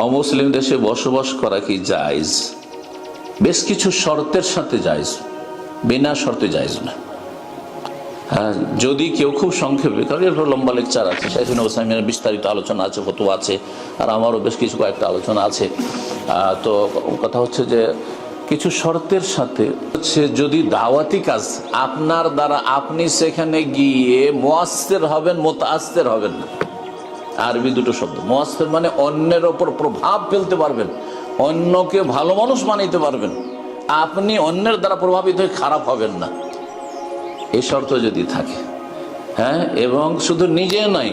অমুসলিম দেশে বসবাস করা কি জায়েজ? বেশ কিছু শর্তের সাথে জায়েজ, বিনা শর্তে জায়েজ না। হ্যাঁ, যদি কেউ খুব সংক্ষেপে, কারণ এর লম্বা লেকচার আছে, শাইখুল ইসলামের বিস্তারিত আলোচনা আছে, ফতোয়া আছে, আর আমারও বেশ কিছু কয়েকটা আলোচনা আছে। তো কথা হচ্ছে যে কিছু শর্তের সাথে হচ্ছে, যদি দাওয়াতি কাজ আপনার দ্বারা, আপনি সেখানে গিয়ে মুয়াসসির হবেন, মুতাআসসির হবেন না। আরবি দুটো শব্দ। মুয়াসসির মানে অন্যের ওপর প্রভাব ফেলতে পারবেন, অন্যকে ভালো মানুষ বানাইতে পারবেন, আপনি অন্যের দ্বারা প্রভাবিত হয়ে খারাপ হবেন না, এই শর্ত যদি থাকে। হ্যাঁ, এবং শুধু নিজে নয়,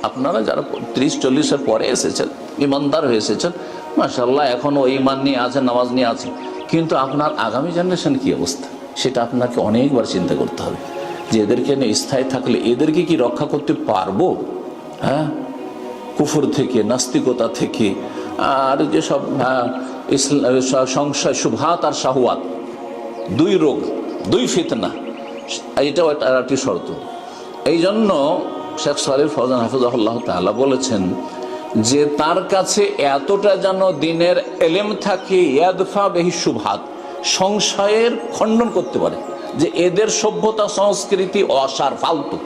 আপনারা যারা 30-40-এর পরে এসেছেন, ইমানদার হয়ে এসেছেন, মাশাআল্লাহ এখনও ইমান নিয়ে আছেন, নামাজ নিয়ে আছেন, কিন্তু আপনার আগামী জেনারেশন কী অবস্থা সেটা আপনাকে অনেকবার চিন্তা করতে হবে, যে এদেরকে নিয়ে স্থায়ী থাকলে এদেরকে কি রক্ষা করতে পারবো? হ্যাঁ, কুফর থেকে, নাস্তিকতা থেকে, আর যেসব সংশয়, শুবহাত আর শাহওয়াত, দুই রোগ, দুই ফিতনা, এটাও একটি শর্ত। এই জন্য শেখ সালেহ ফওজান হাফিজাহুল্লাহ তাআলা বলেছেন যে তার কাছে এতটা যেন দিনের এলেম থাকে, ইয়াদফা বিহি শুবহাত, সংশয়ের খণ্ডন করতে পারে, যে এদের সভ্যতা সংস্কৃতি অসার, ফালতু।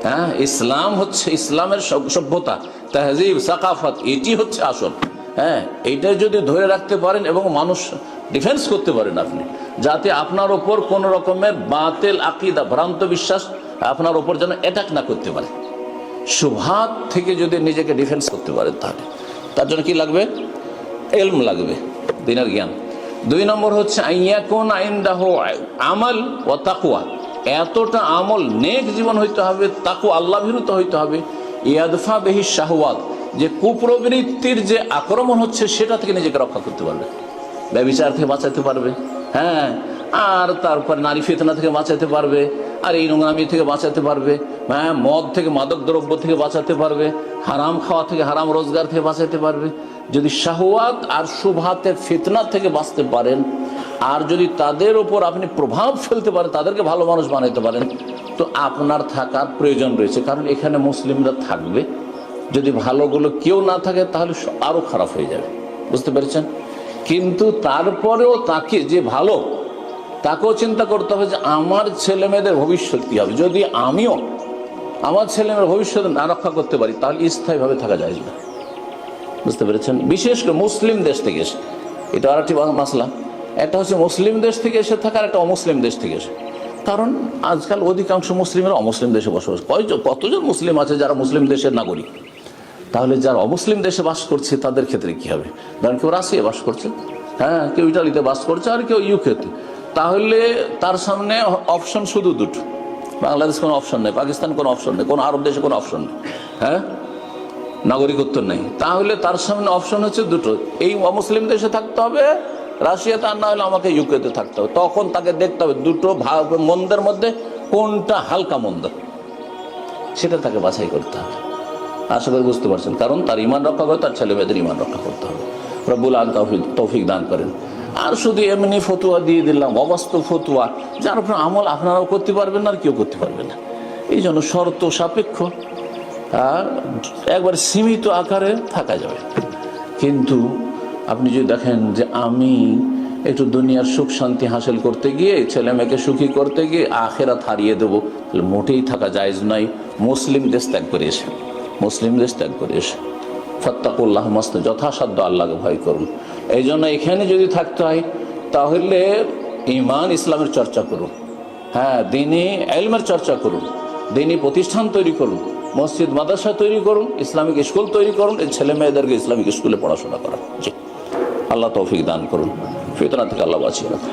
হ্যাঁ, ইসলাম হচ্ছে, ইসলামের সভ্যতা, তাহজিব, সাকাফত, এটি হচ্ছে আসল। হ্যাঁ, এইটা যদি ধরে রাখতে পারেন এবং মানুষ ডিফেন্স করতে পারেন আপনি, যাতে আপনার ওপর কোন রকমের বাতিল আকীদা, ভ্রান্ত বিশ্বাস আপনার ওপর যেন অ্যাটাক না করতে পারে, শুবহাত থেকে যদি নিজেকে ডিফেন্স করতে পারেন, তাহলে তার জন্য কি লাগবে? ইলম লাগবে, দ্বীনের জ্ঞান। 2 নম্বর হচ্ছে আইয়াকুন ইনদাহু আমাল ওয়া তাকওয়া, এতটা আমল, নেক জীবন হইতে হবে, তাকওয়া, আল্লাহ ভীরুতা হইতে হবে, ইয়াদফা বিহি শাহওয়াত, যে কুপ্রবৃত্তির যে আক্রমণ হচ্ছে সেটা থেকে নিজেকে রক্ষা করতে পারবে, ব্যভিচার থেকে বাঁচাতে পারবে। হ্যাঁ, আর তারপরে নারী ফিতনা থেকে বাঁচাতে পারবে, আর এই নোংরামি থেকে বাঁচাতে পারবে। হ্যাঁ, মদ থেকে, মাদক দ্রব্য থেকে বাঁচাতে পারবে, হারাম খাওয়া থেকে, হারাম রোজগার থেকে বাঁচাতে পারবে। যদি শাহওয়াত আর শুবহাতের ফিতনা থেকে বাঁচতে পারেন, আর যদি তাদের উপর আপনি প্রভাব ফেলতে পারেন, তাদেরকে ভালো মানুষ বানাইতে পারেন, তো আপনার থাকার প্রয়োজন রয়েছে। কারণ এখানে মুসলিমরা থাকবে, যদি ভালোগুলো কেউ না থাকে তাহলে আরো খারাপ হয়ে যাবে, বুঝতে পেরেছেন? কিন্তু তারপরেও তাকে, যে ভালো, তাকেও চিন্তা করতে হবে যে আমার ছেলে মেয়েদের ভবিষ্যৎ কী হবে। যদি আমিও আমার ছেলে মেয়ের ভবিষ্যৎ না রক্ষা করতে পারি, তাহলে স্থায়ীভাবে থাকা যায় না, বুঝতে পেরেছেন? বিশেষ করে মুসলিম দেশ থেকে এসে, এটা আর একটি মাসলা। একটা হচ্ছে মুসলিম দেশ থেকে এসে থাকার, একটা অমুসলিম দেশ থেকে এসে। কারণ আজকাল অধিকাংশ মুসলিমেরা অমুসলিম দেশে বসবাস, কতজন মুসলিম আছে যারা মুসলিম দেশের নাগরিক। তাহলে যারা অমুসলিম দেশে বাস করছে তাদের ক্ষেত্রে কি হবে? ধরেন কেউ রাশিয়া বাস করছে, হ্যাঁ, কেউ ইটালিতে বাস করছে, আর কেউ ইউকেতে, তাহলে তার সামনে অপশন শুধু দুটো। বাংলাদেশ কোনো অপশন নেই, পাকিস্তান কোনো অপশন নেই, কোনো আরব দেশে কোনো অপশন নেই, হ্যাঁ, নাগরিকত্ব নেই। তাহলে তার সামনে অপশন হচ্ছে দুটো, এই অমুসলিম দেশে থাকতে হবে, রাশিয়াতে, আর না হলে আমাকে ইউকেতে থাকতে হবে। তখন তাকে দেখতে হবে দুটো মন্দের মধ্যে কোনটা হালকা মন্দ, সেটা তাকে বাছাই করতে হবে। আশা করি বুঝতে পারছেন, কারণ তার ইমান রক্ষা করে, তার ছেলে মেয়েদের ইমান রক্ষা করতে হবে। রব্বুল আলামিন তৌফিক দান করেন। আর শুধু এমনি ফতুয়া দিয়ে দিলাম, অবাস্তব ফতুয়া, যার উপর আমল আপনারাও করতে পারবেন না, আর কেউ করতে পারবে না। এই জন্য শর্ত সাপেক্ষ, একবার সীমিত আকারে থাকা যাবে। কিন্তু আপনি যদি দেখেন যে আমি একটু দুনিয়ার সুখ শান্তি হাসিল করতে গিয়ে, ছেলে মেয়েকে সুখী করতে গিয়ে আখেরাত হারিয়ে দেবো, তাহলে মোটেই থাকা জায়েজ নয়। মুসলিম দেশ ত্যাগ করে এসে, মুসলিম দেশ ত্যাগ করে এসে ফাত্তাকুল্লাহ মাস্ত, যথাসাধ্য আল্লাহকে ভয় করুন। এই জন্য এখানে যদি থাকতে হয় তাহলে ইমান ইসলামের চর্চা করুন, হ্যাঁ, দ্বীনি ইলমের চর্চা করুন, দ্বীনি প্রতিষ্ঠান তৈরি করুন, মসজিদ মাদ্রাসা তৈরি করুন, ইসলামিক স্কুল তৈরি করুন, এই ছেলে মেয়েদেরকে ইসলামিক স্কুলে পড়াশোনা করা। জি, আল্লাহ তৌফিক দান করুন, ফিতনা থেকে আল্লাহ বাঁচিয়ে রাখুন।